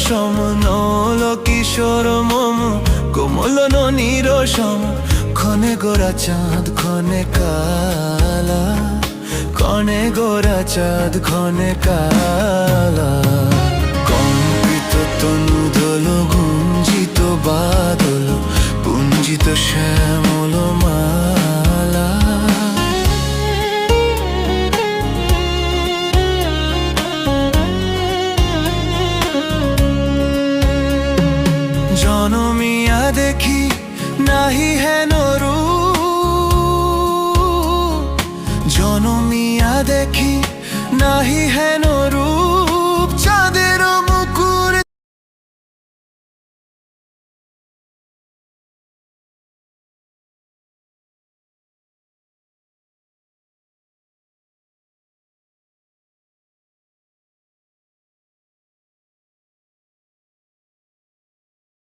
সম নল কিশোর মম কোমল ননির সম ক্ষণে গোরা চাঁদ ক্ষণে কালা ক্ষণে গোরা চাঁদ ক্ষণে কালা কম্পিত তনু দোল গুঞ্জিত বাদল পুঞ্জিত শ্যামল মালা জনমিয়া দেখি নাহি হেন রূপ জনমিয়া দেখি নাহি হেন